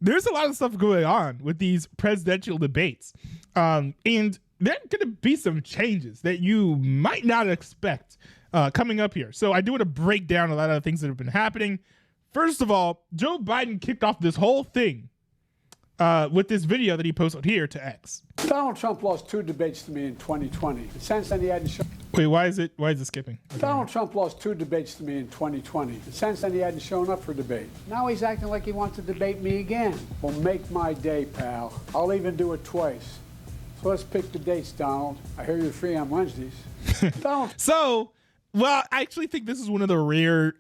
there's a lot of stuff going on with these presidential debates. And there are going to be some changes that you might not expect coming up here. So I do want to break down a lot of the things that have been happening. First of all, Joe Biden kicked off this whole thing with this video that he posted here to X. Donald Trump lost 2 debates to me in 2020. Since then, he hadn't shown. Wait, why is it skipping? Okay. Donald Trump lost 2 debates to me in 2020. Since then, he hadn't shown up for debate. Now he's acting like he wants to debate me again. Well, make my day, pal. I'll even do it twice. So let's pick the dates, Donald. I hear you're free on Wednesdays. Donald. So, well, I actually think this is one of the rare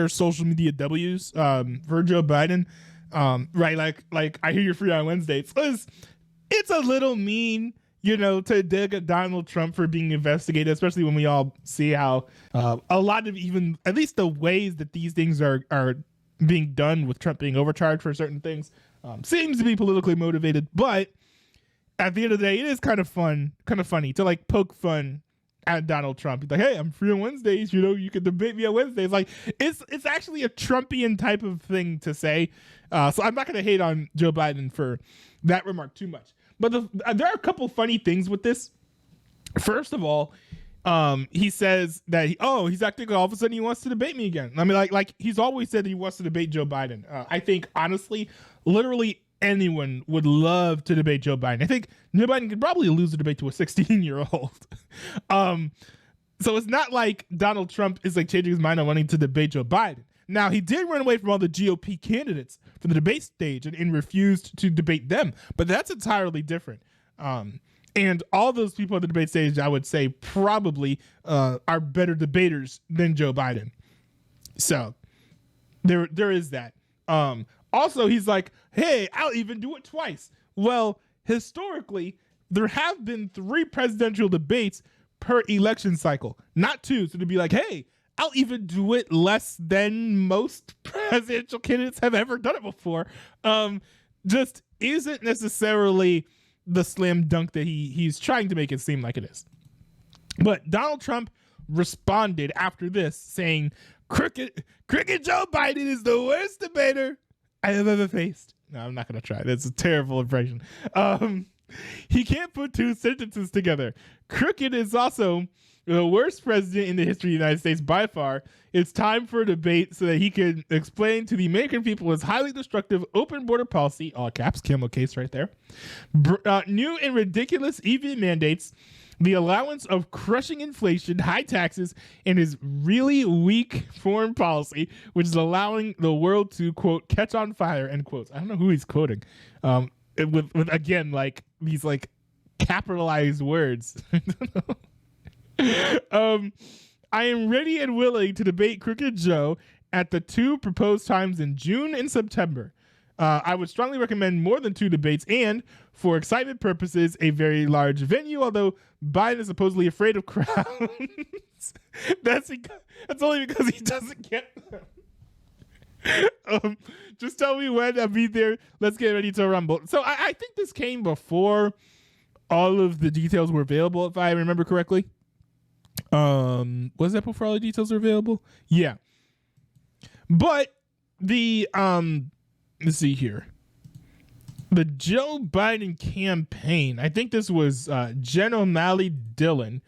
social media W's for Joe Biden. Right, like I hear you're free on Wednesdays. It's a little mean, to dig at Donald Trump for being investigated, especially when we all see how a lot of even at least the ways that these things are being done with Trump being overcharged for certain things seems to be politically motivated. But at the end of the day, it is kind of funny to like poke fun at Donald Trump. He's like, hey, I'm free on Wednesdays. You can debate me on Wednesdays. Like it's actually a Trumpian type of thing to say. So I'm not going to hate on Joe Biden for that remark too much. But there are a couple funny things with this. First of all, he says that he's acting all of a sudden he wants to debate me again. I mean, like he's always said that he wants to debate Joe Biden. I think honestly, literally anyone would love to debate Joe Biden. I think Joe Biden could probably lose the debate to a 16-year-old. So it's not like Donald Trump is like changing his mind on wanting to debate Joe Biden. Now, he did run away from all the GOP candidates from the debate stage and refused to debate them, but that's entirely different. And all those people at the debate stage, I would say, probably are better debaters than Joe Biden. So there is that. Also, he's like, hey, I'll even do it twice. Well, historically, there have been 3 presidential debates per election cycle, not 2. So to be like, hey, I'll even do it less than most presidential candidates have ever done it before, just isn't necessarily the slam dunk that he's trying to make it seem like it is. But Donald Trump responded after this saying, Crooked Joe Biden is the worst debater I have ever faced. No, I'm not going to try. That's a terrible impression. He can't put 2 sentences together. Crooked is also the worst president in the history of the United States by far. It's time for a debate so that he can explain to the American people his highly destructive open border policy, all caps, camel case right there, new and ridiculous EV mandates, the allowance of crushing inflation, high taxes, and his really weak foreign policy, which is allowing the world to, quote, catch on fire, end quotes. I don't know who he's quoting. With again, like these like capitalized words. I am ready and willing to debate Crooked Joe at the 2 proposed times in June and September. I would strongly recommend more than 2 debates and, for excitement purposes, a very large venue, although Biden is supposedly afraid of crowds. That's only because he doesn't get them. Just tell me when. I'll be there. Let's get ready to rumble. So I think this came before all of the details were available, if I remember correctly. Was that before all the details were available? Yeah. But the let's see here. The Joe Biden campaign, I think this was Jen O'Malley Dillon,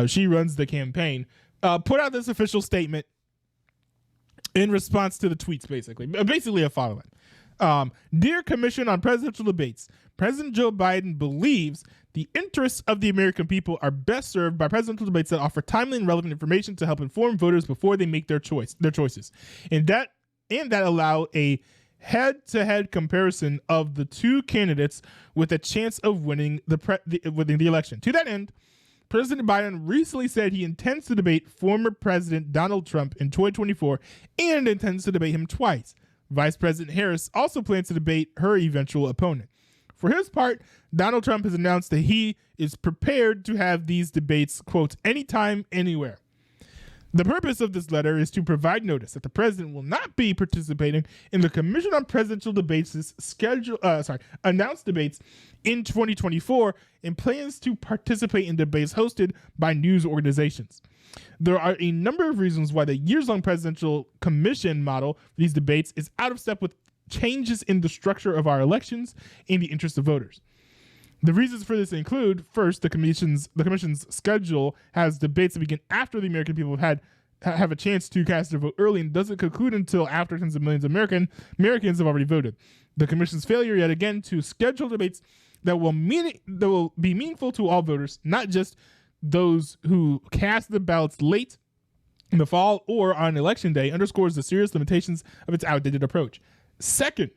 she runs the campaign, put out this official statement in response to the tweets, basically a follow-up. Dear Commission on Presidential Debates, President Joe Biden believes the interests of the American people are best served by presidential debates that offer timely and relevant information to help inform voters before they make their choices, and that allow a head-to-head comparison of the 2 candidates with a chance of winning the election. To that end, President Biden recently said he intends to debate former President Donald Trump in 2024 and intends to debate him twice. Vice President Harris also plans to debate her eventual opponent. For his part, Donald Trump has announced that he is prepared to have these debates, quote, anytime, anywhere. The purpose of this letter is to provide notice that the president will not be participating in the Commission on Presidential Debates' announced debates in 2024 and plans to participate in debates hosted by news organizations. There are a number of reasons why the years-long presidential commission model for these debates is out of step with changes in the structure of our elections in the interest of voters. The reasons for this include, first, the commission's schedule has debates that begin after the American people have a chance to cast their vote early and doesn't conclude until after tens of millions of Americans have already voted. The commission's failure yet again to schedule debates that will be meaningful to all voters, not just those who cast the ballots late in the fall or on election day, underscores the serious limitations of its outdated approach. Second,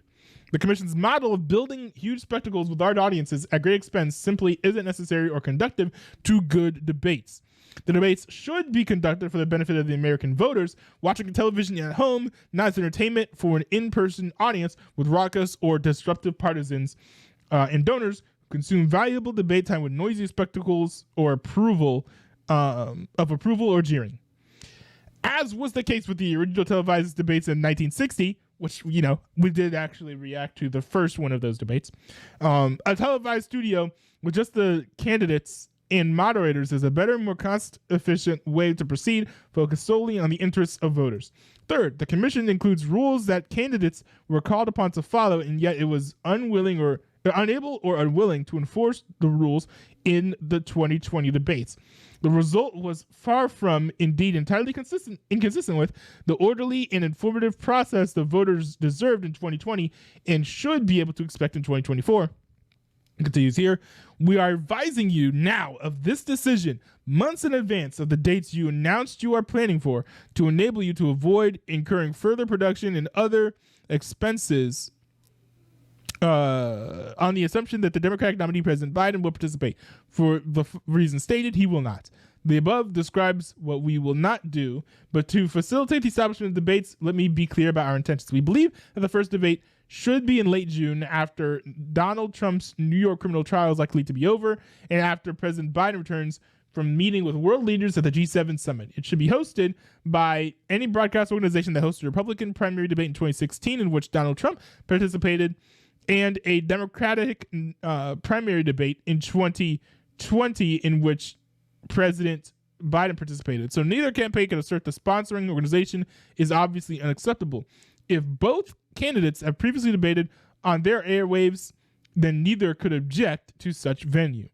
the commission's model of building huge spectacles with large audiences at great expense simply isn't necessary or conducive to good debates. The debates should be conducted for the benefit of the American voters watching television at home, not as entertainment for an in-person audience with raucous or disruptive partisans and donors who consume valuable debate time with noisy spectacles or approval or jeering. As was the case with the original televised debates in 1960, which, we did actually react to the first one of those debates. A televised studio with just the candidates and moderators is a better, more cost-efficient way to proceed, focused solely on the interests of voters. Third, the commission includes rules that candidates were called upon to follow, and yet it was unable or unwilling to enforce the rules in the 2020 debates. The result was far from, indeed, entirely inconsistent with the orderly and informative process the voters deserved in 2020 and should be able to expect in 2024. It continues here. We are advising you now of this decision months in advance of the dates you announced you are planning for to enable you to avoid incurring further production and other expenses on the assumption that the Democratic nominee, President Biden, will participate. For the reasons stated, he will not. The above describes what we will not do, but to facilitate the establishment of debates, let me be clear about our intentions. We believe that the first debate should be in late June after Donald Trump's New York criminal trial is likely to be over and after President Biden returns from meeting with world leaders at the G7 summit. It should be hosted by any broadcast organization that hosted a Republican primary debate in 2016 in which Donald Trump participated and a Democratic primary debate in 2020 in which President Biden participated. So neither campaign can assert the sponsoring organization is obviously unacceptable. If both candidates have previously debated on their airwaves, then neither could object to such venue.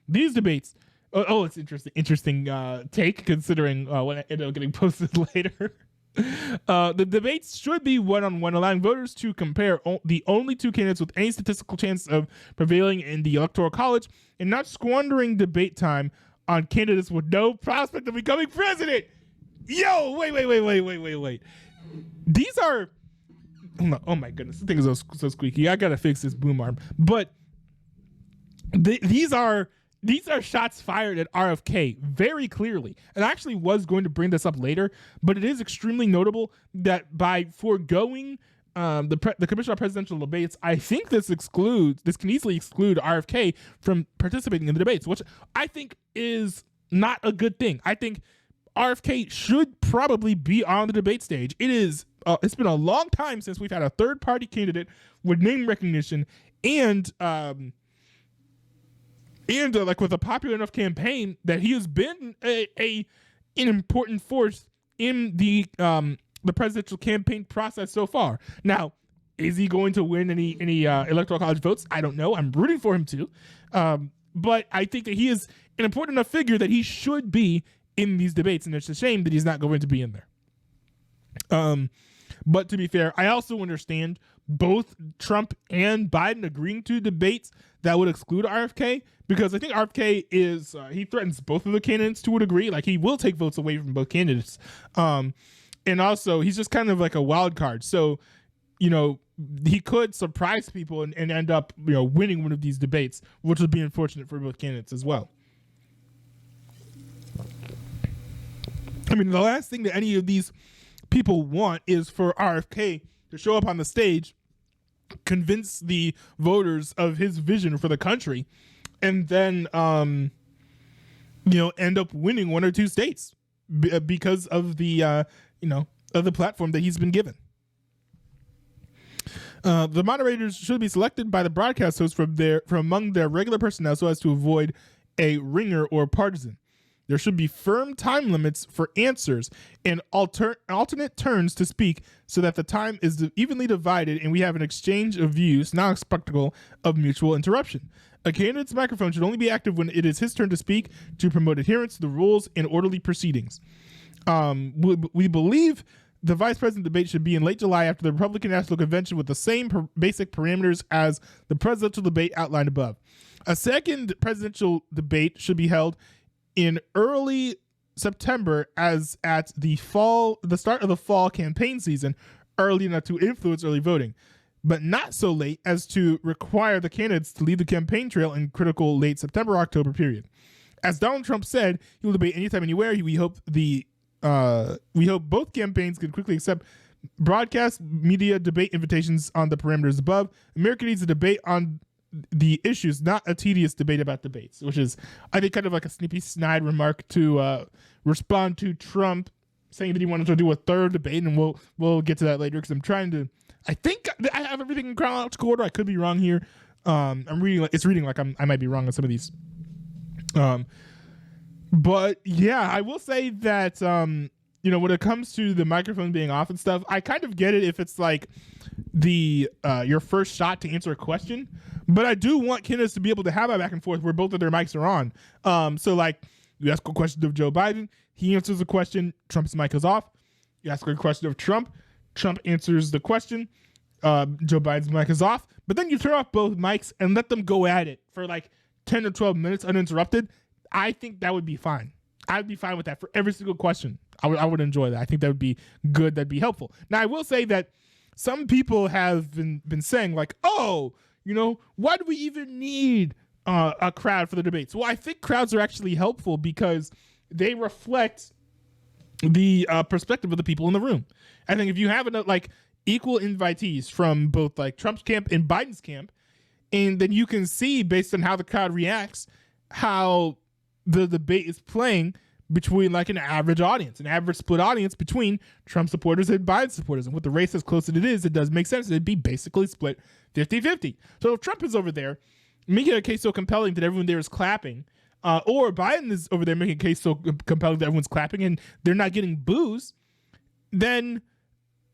These debates, it's interesting take considering what ended up getting posted later. The debates should be one-on-one, allowing voters to compare the only two candidates with any statistical chance of prevailing in the Electoral College and not squandering debate time on candidates with no prospect of becoming president. Yo, wait. These are... Oh my goodness, the thing is so squeaky. I gotta fix this boom arm. But these are shots fired at RFK very clearly. And I actually was going to bring this up later, but it is extremely notable that by foregoing the Commission on Presidential Debates, I think this can easily exclude RFK from participating in the debates, which I think is not a good thing. I think RFK should probably be on the debate stage. It's been a long time since we've had a third-party candidate with name recognition and like with a popular enough campaign that he has been an important force in the presidential campaign process so far. Now, is he going to win any electoral college votes? I don't know. I'm rooting for him to, but I think that he is an important enough figure that he should be in these debates, and it's a shame that he's not going to be in there. But to be fair, I also understand both Trump and Biden agreeing to debates that would exclude RFK, because I think RFK is he threatens both of the candidates to a degree. Like, he will take votes away from both candidates, and also he's just kind of like a wild card. So, he could surprise people and end up winning one of these debates, which would be unfortunate for both candidates as well. I mean, the last thing that any of these people want is for RFK to show up on the stage, convince the voters of his vision for the country, and then end up winning one or two states because of the of the platform that he's been given. The moderators should be selected by the broadcast hosts from among their regular personnel so as to avoid a ringer or partisan. There should be firm time limits for answers and alternate turns to speak so that the time is evenly divided and we have an exchange of views, not a spectacle of mutual interruption. A candidate's microphone should only be active when it is his turn to speak to promote adherence to the rules and orderly proceedings. We believe the vice president debate should be in late July after the Republican National Convention with the same basic parameters as the presidential debate outlined above. A second presidential debate should be held in early September as at the start of the fall campaign season, early enough to influence early voting, but not so late as to require the candidates to leave the campaign trail in critical late September, October period. As Donald Trump said, he will debate anytime, anywhere. We hope both campaigns can quickly accept broadcast media debate invitations on the parameters above. America needs a debate on the issues, not a tedious debate about debates, which is, I think, kind of like a snippy, snide remark to respond to Trump saying that he wanted to do a third debate, and we'll get to that later because I'm trying to. I think I have everything in chronological order. I could be wrong here. I'm reading like I might be wrong on some of these. But yeah, I will say that when it comes to the microphone being off and stuff, I kind of get it if it's like your first shot to answer a question. But I do want candidates to be able to have a back and forth where both of their mics are on. So like you ask a question of Joe Biden, he answers the question, Trump's mic is off. You ask a question of Trump answers the question, Joe Biden's mic is off. But then you turn off both mics and let them go at it for like 10 or 12 minutes uninterrupted. I think that would be fine. I'd be fine with that for every single question. I would enjoy that. I think that would be good. That'd be helpful. Now, I will say that some people have been saying like, oh, why do we even need a crowd for the debates? Well, I think crowds are actually helpful because they reflect the perspective of the people in the room. I think if you have enough like equal invitees from both like Trump's camp and Biden's camp, and then you can see based on how the crowd reacts, how the debate is playing between like an average split audience between Trump supporters and Biden supporters. And with the race as close as it is, it does make sense. It'd be basically split 50-50. So if Trump is over there making a case so compelling that everyone there is clapping, or Biden is over there making a case so compelling that everyone's clapping and they're not getting boos, then,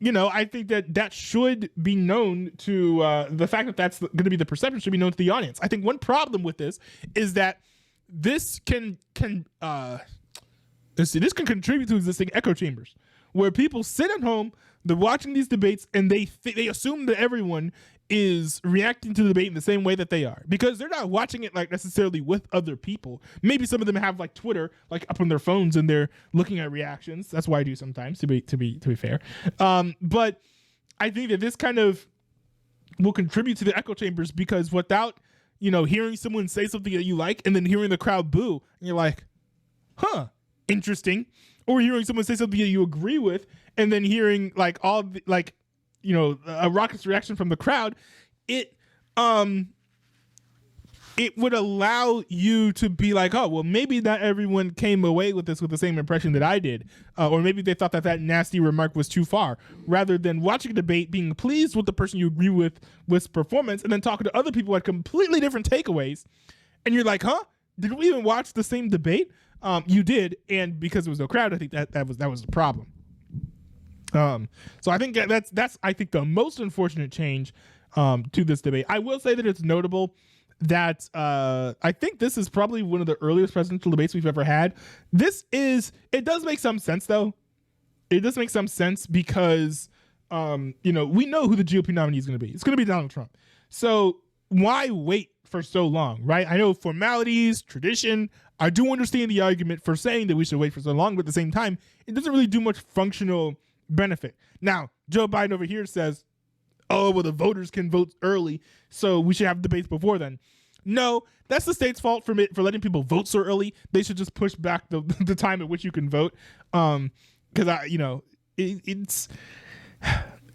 I think that should be known to the fact that that's going to be the perception should be known to the audience. I think one problem with this is that this can contribute to existing echo chambers where people sit at home, they're watching these debates, and they assume that everyone is reacting to the debate in the same way that they are because they're not watching it like necessarily with other people. Maybe some of them have like Twitter like up on their phones and they're looking at reactions. That's why I do sometimes to be fair. But I think that this kind of will contribute to the echo chambers because without hearing someone say something that you like and then hearing the crowd boo, and you're like, huh, interesting. Or hearing someone say something that you agree with and then hearing like all the, like, a raucous reaction from the crowd, it would allow you to be like, oh, well, maybe not everyone came away with this with the same impression that I did. Or maybe they thought that nasty remark was too far, rather than watching a debate, being pleased with the person you agree with performance, and then talking to other people who had completely different takeaways. And you're like, huh? Did we even watch the same debate? You did. And because there was no crowd, I think that was the problem. So I think that's I think the most unfortunate change to this debate. I will say that it's notable that I think this is probably one of the earliest presidential debates we've ever had. It does make some sense though. It does make some sense because we know who the GOP nominee is going to be. It's going to be Donald Trump. So why wait for so long, right? I know formalities, tradition. I do understand the argument for saying that we should wait for so long, but at the same time, it doesn't really do much functional benefit. Now, Joe Biden over here says, oh, well, the voters can vote early, so we should have debates before then. No, that's the state's fault for letting people vote so early. They should just push back the time at which you can vote. Because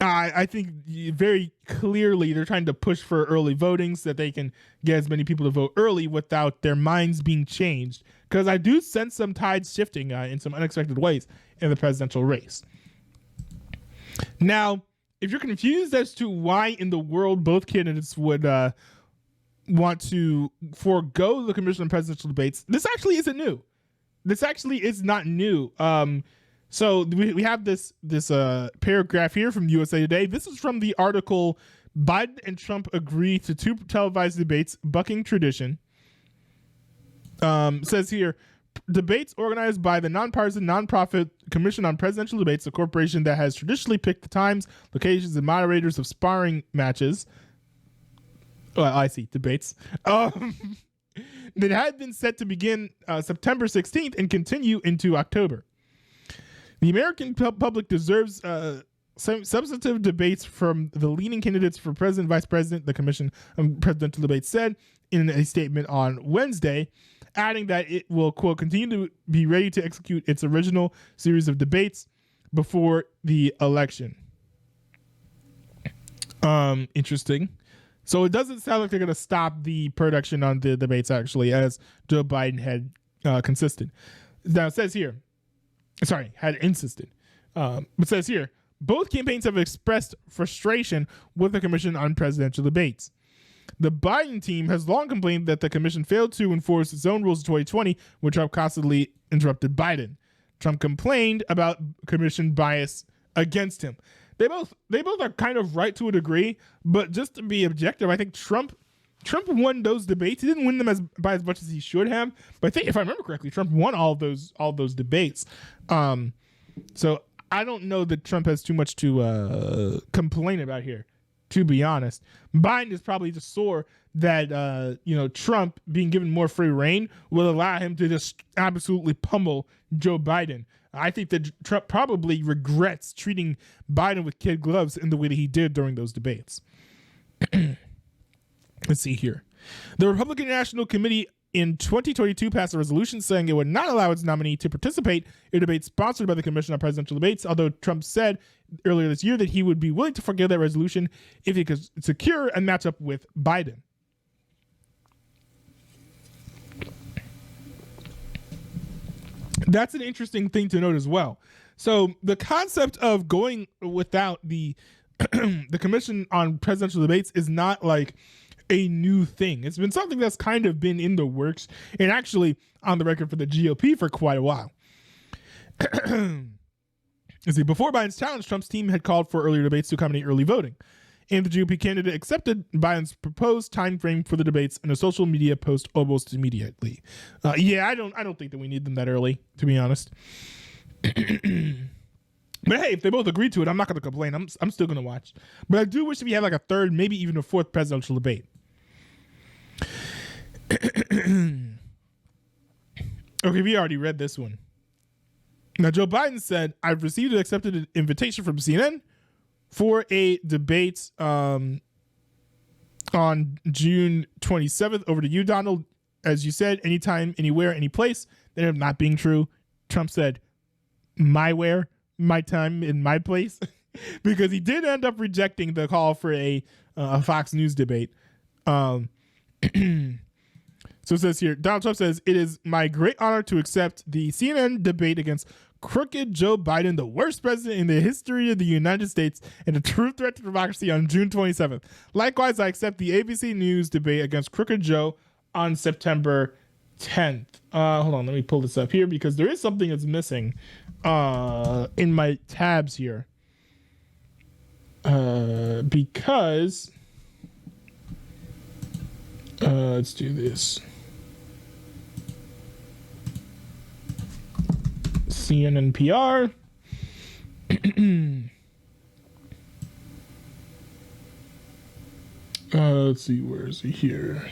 I think very clearly they're trying to push for early voting so that they can get as many people to vote early without their minds being changed. Because I do sense some tides shifting in some unexpected ways in the presidential race. Now, if you're confused as to why in the world both candidates would want to forego the Commission on Presidential Debates, this actually isn't new. this actually is not new. So we have this paragraph here from USA Today. This is from the article Biden and Trump agree to 2 televised debates, bucking tradition. Says here, debates organized by the nonpartisan nonprofit Commission on Presidential Debates, a corporation that has traditionally picked the times, locations, and moderators of sparring matches. Well, I see, debates. That had been set to begin September 16th and continue into October. The American public deserves some substantive debates from the leading candidates for president, vice president, the Commission on Presidential Debates said in a statement on Wednesday, adding that it will, quote, continue to be ready to execute its original series of debates before the election. Interesting. So it doesn't sound like they're going to stop the production on the debates, actually, as Joe Biden had insisted. But says here, both campaigns have expressed frustration with the Commission on Presidential Debates. The Biden team has long complained that the commission failed to enforce its own rules in 2020, which have constantly interrupted Biden. Trump complained about commission bias against him. They both are kind of right to a degree, but just to be objective, I think Trump won those debates. He didn't win them by as much as he should have, but I think if I remember correctly, Trump won all those debates. So I don't know that Trump has too much to complain about here, to be honest. Biden is probably just sore that Trump being given more free reign will allow him to just absolutely pummel Joe Biden. I think that Trump probably regrets treating Biden with kid gloves in the way that he did during those debates. Let's see here. The Republican National Committee in 2022 passed a resolution saying it would not allow its nominee to participate in a debate sponsored by the Commission on Presidential Debates, although Trump said earlier this year that he would be willing to forgive that resolution if he could secure a matchup with Biden. That's an interesting thing to note as well. So the concept of going without the the Commission on Presidential Debates is not like a new thing. It's been something that's kind of been in the works and actually on the record for the GOP for quite a while. Before Biden's challenge, Trump's team had called for earlier debates to accommodate early voting. And the GOP candidate accepted Biden's proposed time frame for the debates in a social media post almost immediately. I don't think that we need them that early, to be honest. But hey, if they both agree to it, I'm not going to complain. I'm still going to watch. But I do wish that we had like a third, maybe even a fourth presidential debate. Okay, we already read this one. Now, Joe Biden said, I've received and accepted an invitation from CNN for a debate on June 27th. Over to you, Donald. As you said, anytime, anywhere, any place. That ended up not being true. Trump said, my where, my time, in my place. Because he did end up rejecting the call for a Fox News debate. So it says here, Donald Trump says, it is my great honor to accept the CNN debate against crooked Joe Biden, the worst president in the history of the United States and a true threat to democracy, on June 27th. Likewise, I accept the ABC News debate against crooked Joe on September 10th. Hold on, let me pull this up here because there is something that's missing in my tabs here. Because let's do this. CNN PR. Let's see, where is he here?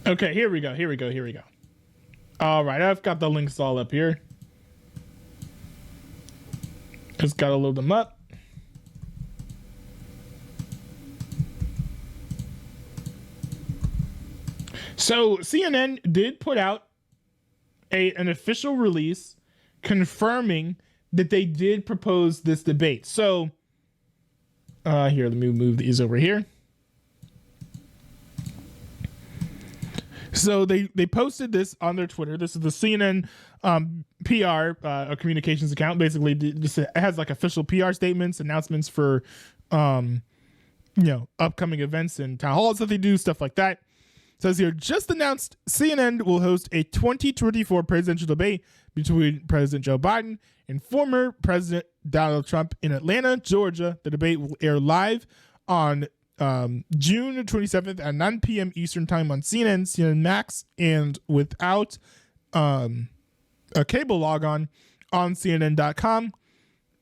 Okay, here we go. All right, I've got the links all up here. Just gotta load them up. So CNN did put out an official release confirming that they did propose this debate. So here, let me move these over here. So they posted this on their Twitter. This is the CNN PR communications account. Basically, it has like official PR statements, announcements for upcoming events and town halls that they do, stuff like that. It says here, just announced CNN will host a 2024 presidential debate between President Joe Biden and former President Donald Trump in Atlanta, Georgia. The debate will air live on June 27th at 9 p.m. Eastern Time on CNN, CNN Max, and without a cable logon on CNN.com.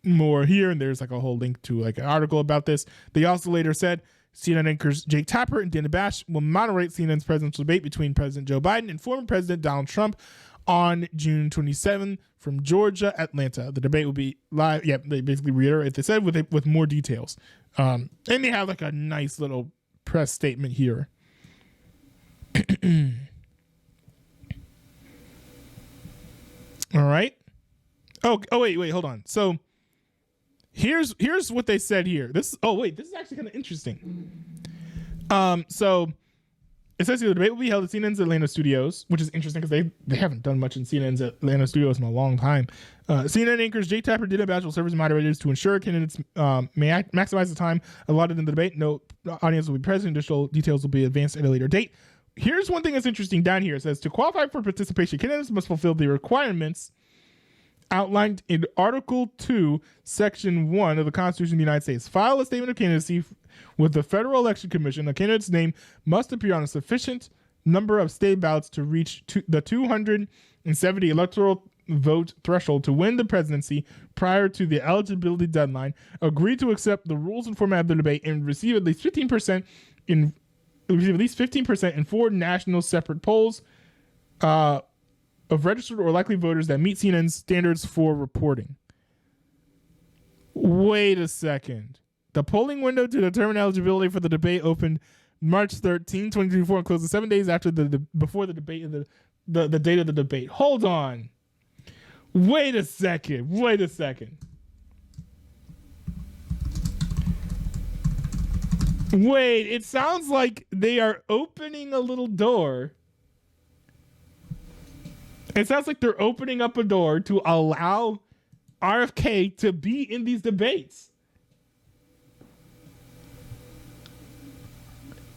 More here, and there's like a whole link to like an article about this. They also later said CNN anchors Jake Tapper and Dana Bash will moderate CNN's presidential debate between President Joe Biden and former President Donald Trump on June 27 from Georgia, Atlanta. The debate will be live. Yeah, they basically reiterate they said with more details. And they have like a nice little press statement here. All right. Oh wait, hold on. So here's what they said here. This is actually kind of interesting. So it says here the debate will be held at CNN's Atlanta studios, which is interesting because they haven't done much in CNN's Atlanta studios in a long time. CNN anchors Jake Tapper, Dana Bash will serve as moderators to ensure candidates may maximize the time allotted in the debate. No audience will be present. Additional details will be advanced at a later date. Here's one thing that's interesting down here. It says to qualify for participation, candidates must fulfill the requirements outlined in Article 2, Section 1 of the Constitution of the United States. File a statement of candidacy with the Federal Election Commission. A candidate's name must appear on a sufficient number of state ballots to reach the 270 electoral vote threshold to win the presidency prior to the eligibility deadline. Agree to accept the rules and format of the debate and receive at least 15% in 4 national separate polls of registered or likely voters that meet CNN's standards for reporting. Wait a second. The polling window to determine eligibility for the debate opened March 13, 2024 and closed 7 days after before the debate of the date of the debate. Hold on. Wait a second. Wait, it sounds like they are opening a little door. It sounds like they're opening up a door to allow RFK to be in these debates.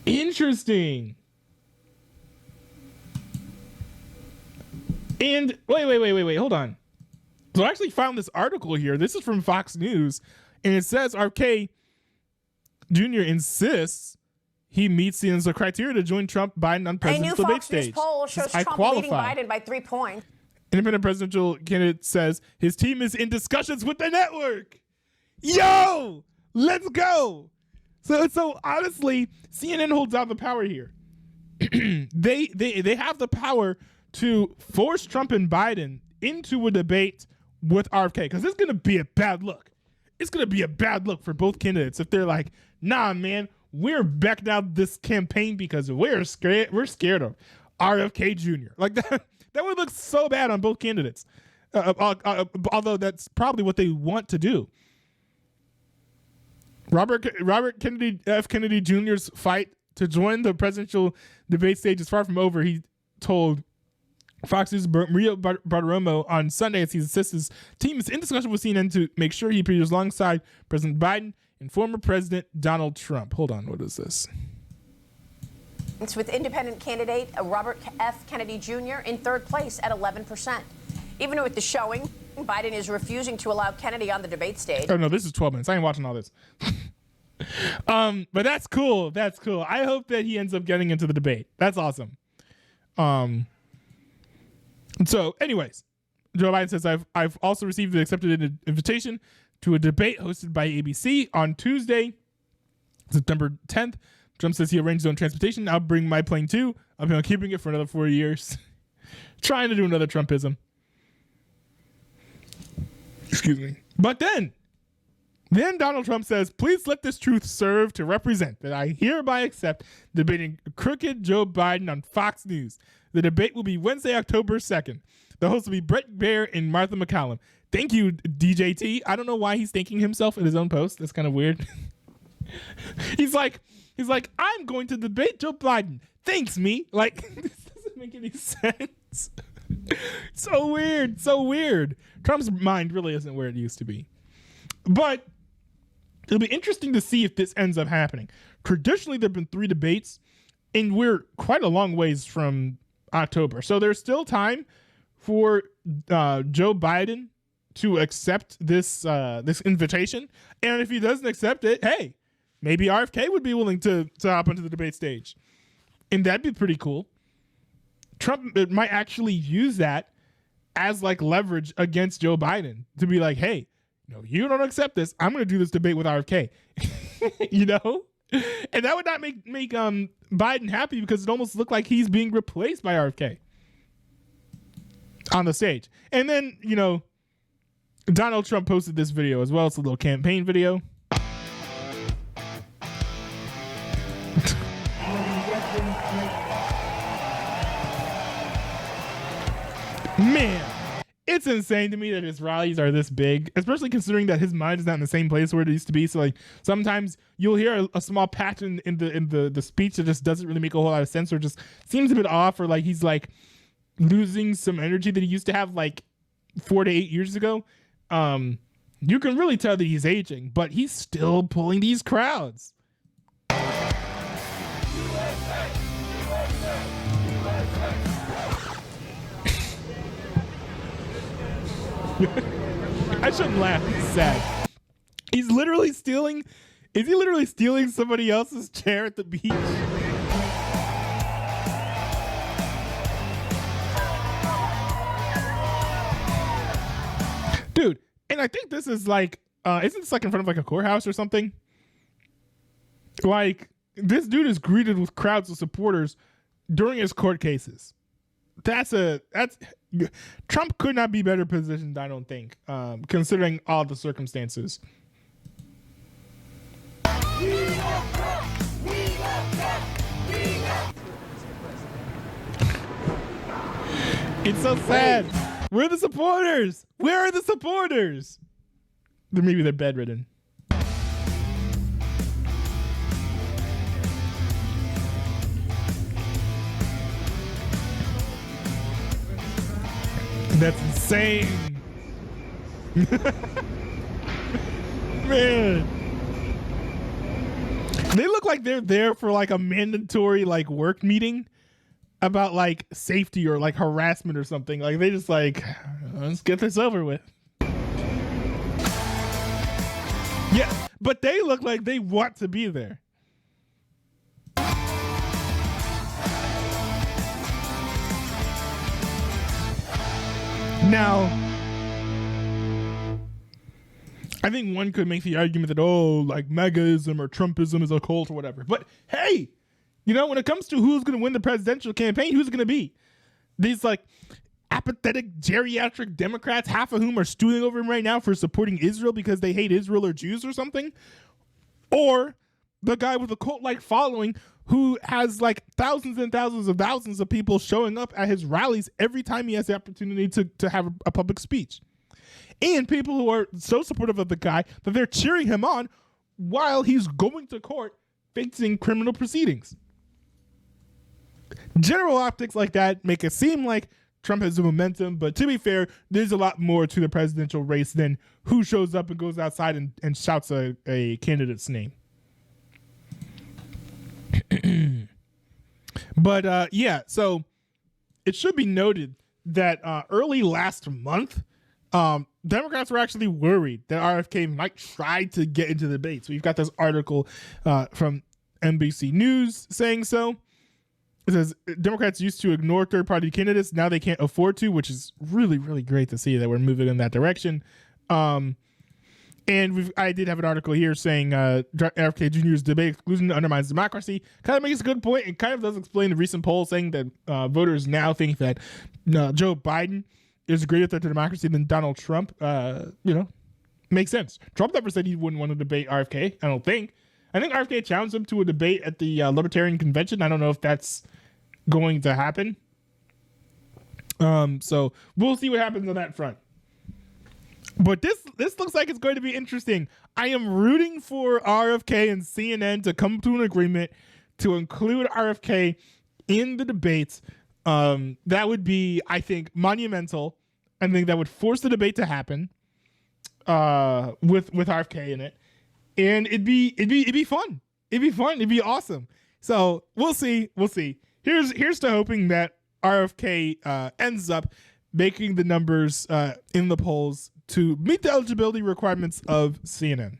Interesting. And wait, hold on. So I actually found this article here. This is from Fox News, and it says RFK Jr. insists he meets the criteria to join Trump Biden on presidential debate stage. A new Fox News poll shows Trump leading Biden by 3 points. Independent presidential candidate says his team is in discussions with the network. Yo, let's go. So honestly, CNN holds out the power here. They have the power to force Trump and Biden into a debate with RFK because it's gonna be a bad look. It's gonna be a bad look for both candidates if they're like, nah, man, we're backing out this campaign because we're scared of RFK Jr. Like that would look so bad on both candidates. Although that's probably what they want to do. Robert Kennedy F. Kennedy Jr.'s fight to join the presidential debate stage is far from over. He told Fox News' Maria Bartiromo on Sunday as he insists his team is in discussion with CNN to make sure he appears alongside President Biden and former President Donald Trump. Hold on, what is this? It's with independent candidate Robert F. Kennedy Jr. in 3rd place at 11%. Even with the showing, Biden is refusing to allow Kennedy on the debate stage. Oh, no, this is 12 minutes. I ain't watching all this. But that's cool. That's cool. I hope that he ends up getting into the debate. That's awesome. So, anyways, Joe Biden says, I've also received and accepted an invitation to a debate hosted by ABC on Tuesday, September 10th. Trump says he arranged his own transportation. I'll bring my plane too. I've been keeping it for another 4 years. Trying to do another Trumpism. Excuse me. But then Donald Trump says, please let this truth serve to represent that I hereby accept debating crooked Joe Biden on Fox News. The debate will be Wednesday, October 2nd. The hosts will be Brett Baer and Martha McCallum. Thank you, DJT. I don't know why he's thanking himself in his own post. That's kind of weird. He's like, I'm going to debate Joe Biden. Thanks, me. Like, this doesn't make any sense. So weird. Trump's mind really isn't where it used to be. But it'll be interesting to see if this ends up happening. Traditionally, there have been 3 debates, and we're quite a long ways from October. So there's still time for Joe Biden to accept this this invitation. And if he doesn't accept it, hey, maybe RFK would be willing to hop onto the debate stage. And that'd be pretty cool. Trump might actually use that as like leverage against Joe Biden to be like, hey, no, you don't accept this. I'm going to do this debate with RFK. You know? And that would not make Biden happy, because it almost looked like he's being replaced by RFK on the stage. And then, you know, Donald Trump posted this video as well. It's a little campaign video. Man, it's insane to me that his rallies are this big, especially considering that his mind is not in the same place where it used to be. So like sometimes you'll hear a small patch in the speech that just doesn't really make a whole lot of sense, or just seems a bit off, or like he's like losing some energy that he used to have like 4 to 8 years ago. You can really tell that he's aging, but he's still pulling these crowds. I shouldn't laugh. It's sad. He's literally stealing. Is he literally stealing somebody else's chair at the beach? Dude, and I think this is like, isn't this like in front of like a courthouse or something? Like, this dude is greeted with crowds of supporters during his court cases. That's Trump could not be better positioned, I don't think, considering all the circumstances. It's so sad. Where are the supporters? Where are the supporters? Maybe they're bedridden. That's insane. Man. They look like they're there for like a mandatory like work meeting about like safety or like harassment or something. Like they just like, let's get this over with. Yeah, but they look like they want to be there. Now, I think one could make the argument that, oh, like MAGAism or Trumpism is a cult or whatever. But hey, you know, when it comes to who's going to win the presidential campaign, who's it going to be? These like apathetic geriatric Democrats, half of whom are stewing over him right now for supporting Israel because they hate Israel or Jews or something? Or the guy with a cult-like following who has like thousands and thousands of people showing up at his rallies every time he has the opportunity to have a public speech. And people who are so supportive of the guy that they're cheering him on while he's going to court facing criminal proceedings. General optics like that make it seem like Trump has the momentum, but to be fair, there's a lot more to the presidential race than who shows up and goes outside and shouts a candidate's name. But yeah, so it should be noted that early last month, Democrats were actually worried that RFK might try to get into the debate. So we've got this article from NBC News saying so. It says Democrats used to ignore third-party candidates. Now they can't afford to, which is really, really great to see that we're moving in that direction. And I did have an article here saying RFK Jr.'s debate exclusion undermines democracy. Kind of makes a good point. It kind of does explain the recent poll saying that voters now think that Joe Biden is a greater threat to democracy than Donald Trump. You know, makes sense. Trump never said he wouldn't want to debate RFK, I don't think. I think RFK challenged him to a debate at the Libertarian Convention. I don't know if that's going to happen. So we'll see what happens on that front. But this looks like it's going to be interesting. I am rooting for RFK and CNN to come to an agreement to include RFK in the debates. That would be, I think, monumental. I think that would force the debate to happen with RFK in it, and it'd be fun. It'd be fun. It'd be awesome. So we'll see. We'll see. Here's to hoping that RFK ends up making the numbers in the polls to meet the eligibility requirements of CNN.